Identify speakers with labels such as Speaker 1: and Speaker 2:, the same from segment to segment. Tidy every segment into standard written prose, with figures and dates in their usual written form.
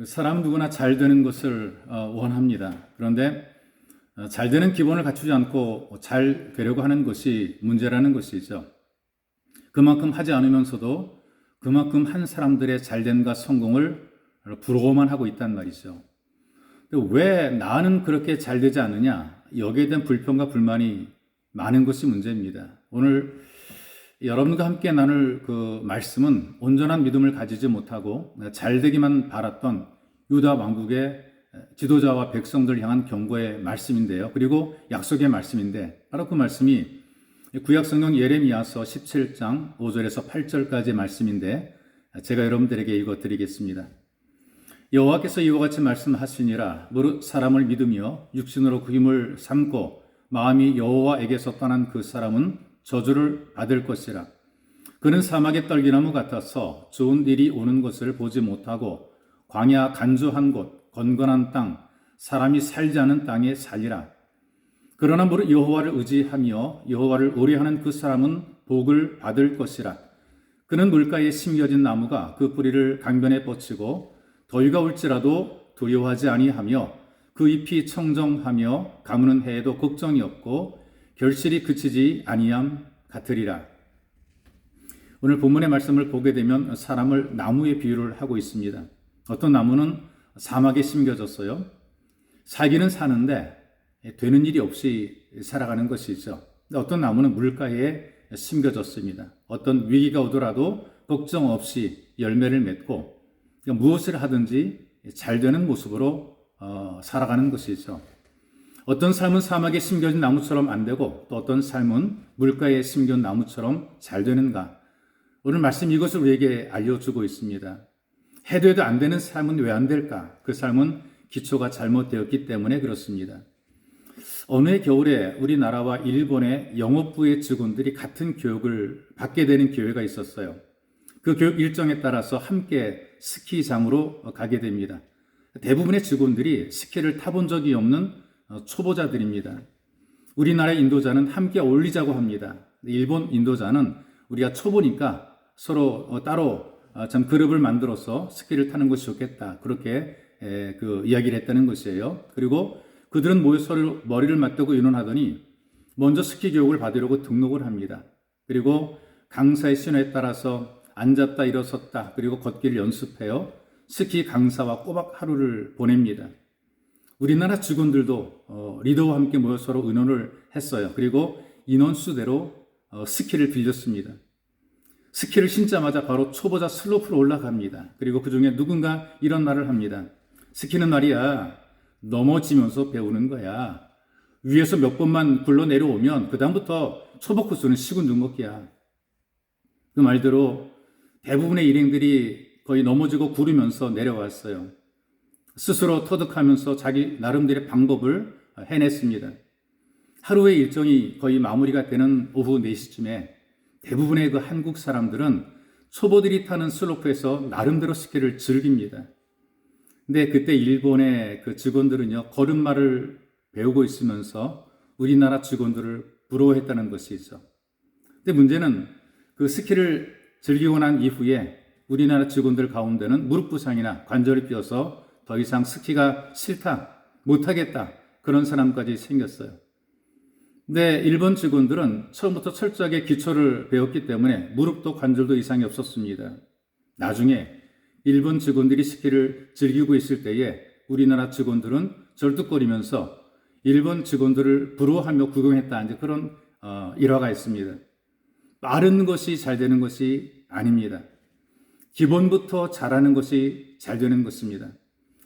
Speaker 1: 사람 누구나 잘 되는 것을 원합니다. 그런데 잘 되는 기본을 갖추지 않고 잘 되려고 하는 것이 문제라는 것이죠. 그만큼 하지 않으면서도 그만큼 한 사람들의 잘됨과 성공을 부러워만 하고 있단 말이죠. 왜 나는 그렇게 잘 되지 않느냐? 여기에 대한 불평과 불만이 많은 것이 문제입니다. 오늘 여러분과 함께 나눌 그 말씀은 온전한 믿음을 가지지 못하고 잘 되기만 바랐던 유다 왕국의 지도자와 백성들을 향한 경고의 말씀인데요. 그리고 약속의 말씀인데 바로 그 말씀이 구약성경 예레미야서 17장 5절에서 8절까지의 말씀인데 제가 여러분들에게 읽어드리겠습니다. 여호와께서 이와 같이 말씀하시니라. 무릇 사람을 믿으며 육신으로 그 힘을 삼고 마음이 여호와에게서 떠난 그 사람은 저주를 받을 것이라. 그는 사막의 떨기나무 같아서 좋은 일이 오는 것을 보지 못하고 광야 간주한 곳 건건한 땅 사람이 살지 않은 땅에 살리라. 그러나 무릇 여호와를 의지하며 여호와를 의뢰하는 그 사람은 복을 받을 것이라. 그는 물가에 심겨진 나무가 그 뿌리를 강변에 뻗치고 더위가 올지라도 두려워하지 아니하며 그 잎이 청정하며 가무는 해에도 걱정이 없고 결실이 그치지 아니함 같으리라. 오늘 본문의 말씀을 보게 되면 사람을 나무에 비유를 하고 있습니다. 어떤 나무는 사막에 심겨졌어요. 살기는 사는데 되는 일이 없이 살아가는 것이죠. 어떤 나무는 물가에 심겨졌습니다. 어떤 위기가 오더라도 걱정 없이 열매를 맺고 무엇을 하든지 잘 되는 모습으로 살아가는 것이죠. 어떤 삶은 사막에 심겨진 나무처럼 안 되고 또 어떤 삶은 물가에 심겨진 나무처럼 잘 되는가? 오늘 말씀 이것을 우리에게 알려주고 있습니다. 해도 해도 안 되는 삶은 왜 안 될까? 그 삶은 기초가 잘못되었기 때문에 그렇습니다. 어느 해 겨울에 우리나라와 일본의 영업부의 직원들이 같은 교육을 받게 되는 기회가 있었어요. 그 교육 일정에 따라서 함께 스키장으로 가게 됩니다. 대부분의 직원들이 스키를 타본 적이 없는 초보자들입니다. 우리나라의 인도자는 함께 어울리자고 합니다. 일본 인도자는 우리가 초보니까 서로 따로 참 그룹을 만들어서 스키를 타는 것이 좋겠다. 그렇게 이야기를 했다는 것이에요. 그리고 그들은 모여서 머리를 맞대고 의논하더니 먼저 스키 교육을 받으려고 등록을 합니다. 그리고 강사의 신호에 따라서 앉았다 일어섰다 그리고 걷기를 연습해요. 스키 강사와 꼬박 하루를 보냅니다. 우리나라 직원들도 리더와 함께 모여 서로 의논을 했어요. 그리고 인원수대로 스키를 빌렸습니다. 스키를 신자마자 바로 초보자 슬로프로 올라갑니다. 그리고 그 중에 누군가 이런 말을 합니다. 스키는 말이야 넘어지면서 배우는 거야. 위에서 몇 번만 굴러 내려오면 그 다음부터 초보 코스는 식은 죽 먹기야. 그 말대로 대부분의 일행들이 거의 넘어지고 구르면서 내려왔어요. 스스로 터득하면서 자기 나름대로의 방법을 해냈습니다. 하루의 일정이 거의 마무리가 되는 오후 4시쯤에 대부분의 그 한국 사람들은 초보들이 타는 슬로프에서 나름대로 스키를 즐깁니다. 근데 그때 일본의 그 직원들은요, 걸음마를 배우고 있으면서 우리나라 직원들을 부러워했다는 것이죠. 근데 문제는 그 스키를 즐기고 난 이후에 우리나라 직원들 가운데는 무릎 부상이나 관절이 삐어서 더 이상 스키가 싫다, 못하겠다, 그런 사람까지 생겼어요. 근데 일본 직원들은 처음부터 철저하게 기초를 배웠기 때문에 무릎도 관절도 이상이 없었습니다. 나중에 일본 직원들이 스키를 즐기고 있을 때에 우리나라 직원들은 절뚝거리면서 일본 직원들을 부러워하며 구경했다. 이제 그런 일화가 있습니다. 빠른 것이 잘 되는 것이 아닙니다. 기본부터 잘하는 것이 잘 되는 것입니다.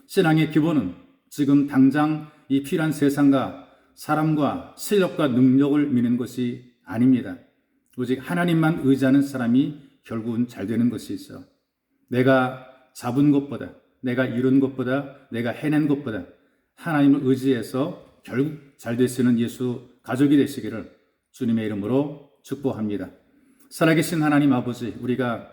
Speaker 1: 신앙의 기본은 지금 당장 이 필요한 세상과 사람과 실력과 능력을 믿는 것이 아닙니다. 오직 하나님만 의지하는 사람이 결국은 잘 되는 것이 있어. 내가 잡은 것보다, 내가 이룬 것보다, 내가 해낸 것보다 하나님을 의지해서 결국 잘 되시는 예수 가족이 되시기를 주님의 이름으로 축복합니다. 살아계신 하나님 아버지, 우리가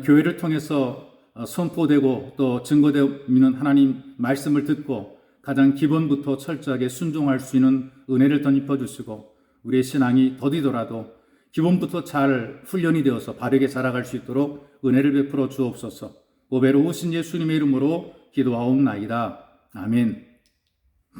Speaker 1: 교회를 통해서 선포되고 또 증거되는 하나님 말씀을 듣고 가장 기본부터 철저하게 순종할 수 있는 은혜를 덧입혀 주시고 우리의 신앙이 더디더라도 기본부터 잘 훈련이 되어서 바르게 자라갈 수 있도록 은혜를 베풀어 주옵소서. 보배로우신 예수님의 이름으로 기도하옵나이다. 아멘.